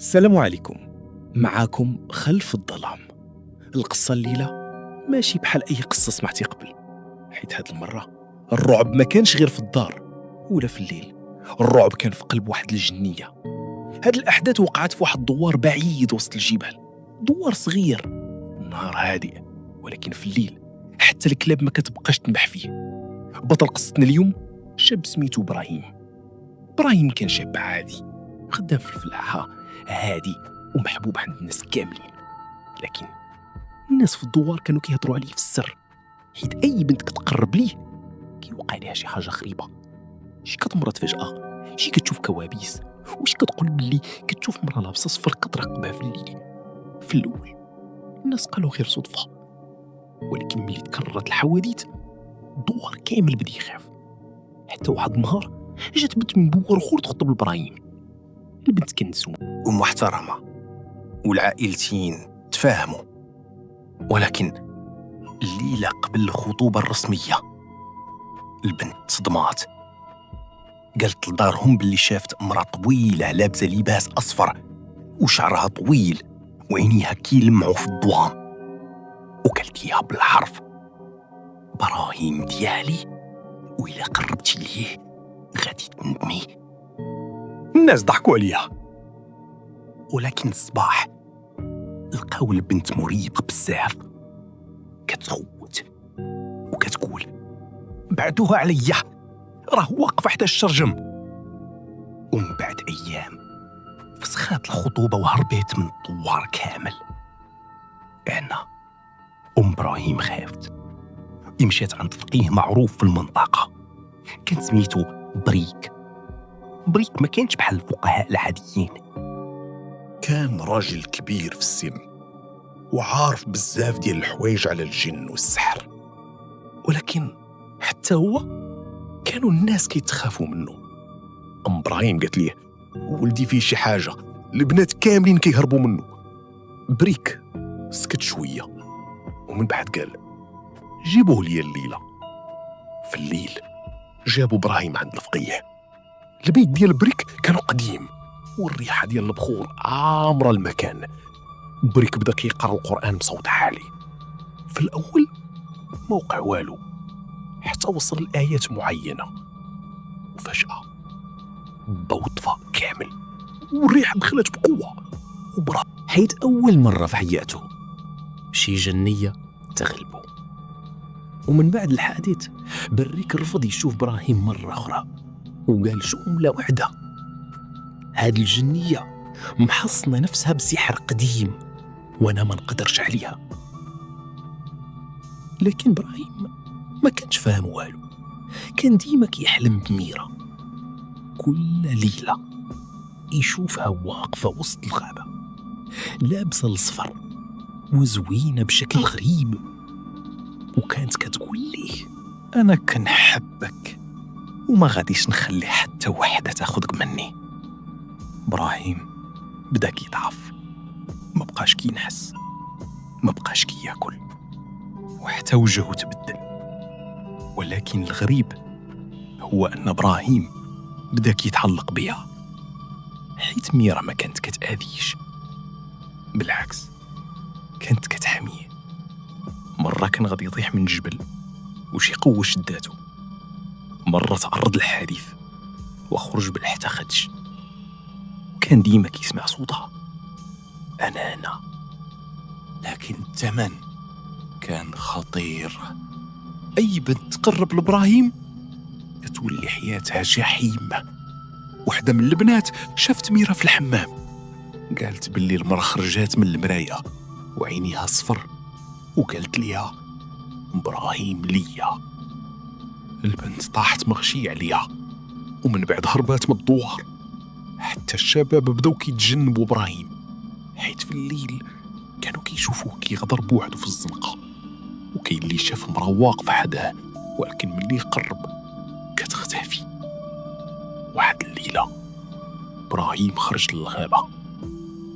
السلام عليكم. معاكم خلف الظلام. القصة الليلة ماشي بحال أي قصة سمعتي قبل، حيت هاد المرة الرعب ما كانش غير في الدار ولا في الليل، الرعب كان في قلب واحد الجنية. هاد الأحداث وقعت في واحد الدوار بعيد وسط الجبال، دوار صغير، النهار هادئ، ولكن في الليل حتى الكلاب ما كتبقاش تنبح فيه. بطل قصتنا اليوم شاب سميتو إبراهيم كان شاب عادي، خدام في الفلاحة، هادي ومحبوب عند الناس كاملين. لكن الناس في الدوار كانوا كيهضروا عليه في السر، حيت اي بنت كتقرب ليه كيوقع ليها شي حاجه غريبه، شي كتمرض فجاه، شي كتشوف كوابيس، وشي كتقول بلي كتشوف مرا لابسه صفر كتراقبها في الليل. في الاول الناس قالوا غير صدفه، ولكن ملي تكررت الحوادث الدوار كامل بدا يخاف. حتى واحد النهار جات بنت من بوار اخر تخطب لابراهيم. البنت كانت زوينه ومحترمة والعائلتين تفاهموا، ولكن الليلة قبل الخطوبة الرسمية البنت صدمات. قالت لدارهم باللي شافت امرأة طويلة لابسة لباس أصفر وشعرها طويل وعينيها كيلمعوا في الظلام، وقالت ليها بالحرف: إبراهيم ديالي، وإلا قربتي ليه غادي تندمي. الناس ضحكوا عليها، ولكن الصباح لقاو البنت مريبة بزاف، كتخوت وكتقول: بعدوها عليا، راه واقفة حدا الشرجم. ومن بعد أيام فسخات الخطوبة وهربت من الدوار كامل. أنا إبراهيم خافت، مشات عند فقيه معروف في المنطقة، كان سميتو بريك ما كانش بحال الفقهاء العاديين، كان راجل كبير في السن وعارف بزاف ديال الحوايج على الجن والسحر، ولكن حتى هو كانوا الناس كيتخافوا منه. إبراهيم قالت ليه: ولدي فيه شي حاجة، البنات كاملين كيهربوا منه. بريك سكت شوية ومن بعد قال: جيبوه لي الليلة. في الليل جابوا إبراهيم عند الفقيه. البيت ديال بريك كانوا قديم والريحة ديال البخور عامرة المكان. بريك بدا كيقرأ القرآن بصوت عالي. في الأول ما وقع والو حتى وصل لآيات معينة، وفجأة الضوء طفى كامل والريحة دخلت بقوة حيت أول مرة في حياته شي جنية تغلبه. ومن بعد الحادث بريك رفض يشوف إبراهيم مرة أخرى، وقال جملة وحدة: هاد الجنية محصنة نفسها بسحر قديم وأنا ما نقدرش عليها. لكن إبراهيم ما كانش فاهم والو، كان ديما كيحلم بميرة. كل ليلة يشوفها واقفة وسط الغابة لابسة الصفر وزوينة بشكل غريب، وكانت كتقول ليه: أنا كنحبك وما غاديش نخلي حتى وحدة تاخدك مني. إبراهيم بدا كيضعف، ما بقاش كينحس، ما بقاش كياكل، وحتى وجهه تبدل. ولكن الغريب هو أن إبراهيم بدا كيتعلق بيها، حيت ميرا ما كانت كتأذيش، بالعكس كانت كتحميه. مرة كان غادي يطيح من جبل وشي قوة شداتو، مرة تعرض للحادث وخرج بلا حتى خدش، كان ديما كيسمع صوتها: أنا. لكن الثمن كان خطير. أي بنت تقرب لإبراهيم كتولي حياتها جحيم. وحدة من البنات شافت ميرا في الحمام، قالت باللي المرأة خرجات من المراية وعينيها صفر، وقالت ليها: إبراهيم ليا. البنت طاحت مغشية عليها، ومن بعد هربات من الدوار. حتى الشباب بداو كيتجنبوا إبراهيم، حيت في الليل كانوا كيشوفوه كيغدر بوحدو في الزنقة، وكاين اللي شاف مرا واقفة حداه، ولكن ملي يقرب كتختفي. واحد الليلة إبراهيم خرج للغابة،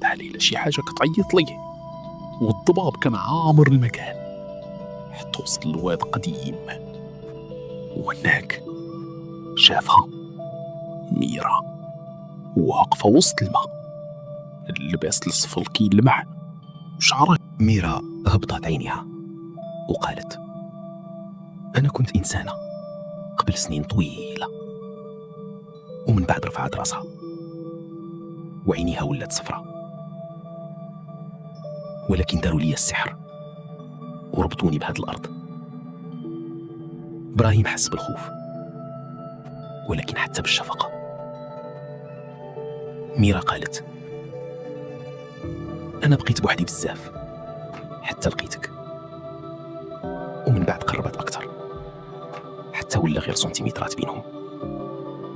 عليه شي حاجة كتعيط ليه، والضباب كان عامر المكان، حتى وصل لواد قديم، وهناك شافها ميرا واقفة وسط الماء اللباس الصفر كيلمع وشعرها. ميرا هبطت عينيها وقالت: أنا كنت إنسانة قبل سنين طويلة. ومن بعد رفعت راسها وعينيها ولات صفرة. ولكن داروا لي السحر وربطوني بهذه الأرض. إبراهيم حس بالخوف ولكن حتى بالشفقة. ميرا قالت: أنا بقيت بوحدي بزاف حتى لقيتك. ومن بعد قربت أكثر حتى ولا غير سنتيمترات بينهم.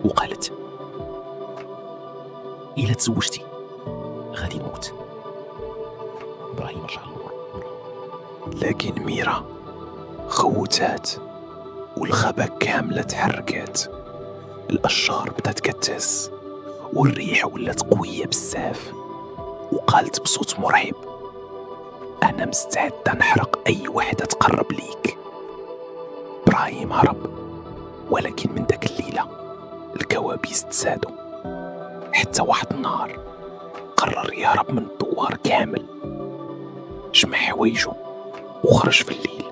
وقالت: إلا تزوجتي غادي نموت. إبراهيم رجع للور. لكن ميرا خوتات والغابة كاملة تحركات. الأشجار بدات كتهز والريح ولات قوية بزاف. وقالت بصوت مرعب: أنا مستعدة نحرق أي وحدة تقرب ليك. إبراهيم هرب، ولكن من داك الليلة الكوابيس تزادوا. حتى واحد النهار قرر يهرب من الدوار كامل. جمع حوايجو وخرج في الليل،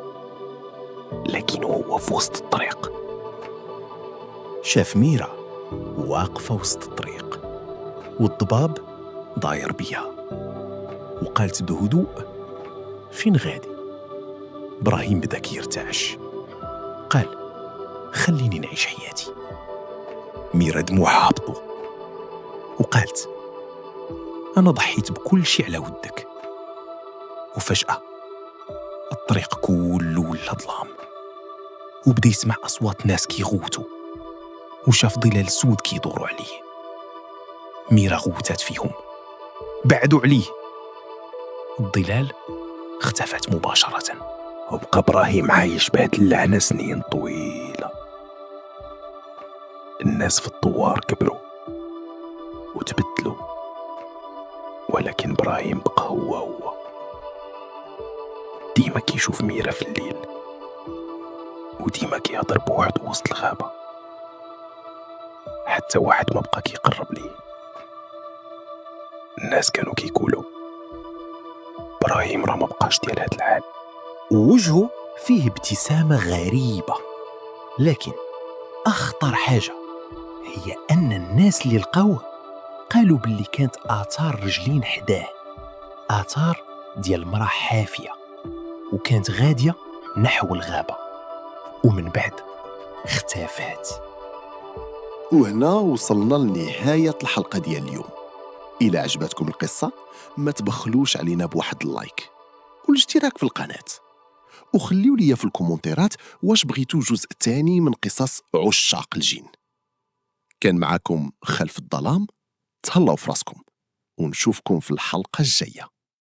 لكن هو في وسط الطريق شاف ميرا واقفة وسط الطريق والضباب ضاير بيها. وقالت بهدوء: فين غادي؟ إبراهيم بدا كيرتعش. قال: خليني نعيش حياتي. ميرا دموعها هبطوا وقالت: أنا ضحيت بكل شيء على ودك. وفجأة الطريق كله ولا ظلام، وبدا يسمع أصوات ناس كيغوتوا، وشاف ظلال سود كيدوروا عليه. ميرا غوتات فيهم، بعدوا عليه. الظلال اختفت مباشرة، وبقى إبراهيم عايش بهاد اللعنة سنين طويلة. الناس في الدوار كبروا وتبدلوا، ولكن إبراهيم بقى هو ديما كيشوف ميرا في الليل، وديما كيهضر بوحدو وسط الغابة. حتى واحد ما بقى كيقرب ليه. الناس كانوا كيقولوا: إبراهيم راه ما بقاش ديال هاد العالم. ووجهه فيه ابتسامة غريبة. لكن أخطر حاجة هي أن الناس اللي لقاوه قالوا باللي كانت آثار رجلين حداه، آثار ديال مرأة حافية، وكانت غادية نحو الغابة، ومن بعد اختفت. وهنا وصلنا لنهاية الحلقة ديال اليوم. إلى عجبتكم القصة ما تبخلوش علينا بواحد اللايك والاشتراك في القناة، وخليوا لي في الكومنتيرات واش بغيتوا جزء تاني من قصص عشاق الجن. كان معكم خلف الظلام. تهلاو في راسكم ونشوفكم في الحلقة الجاية.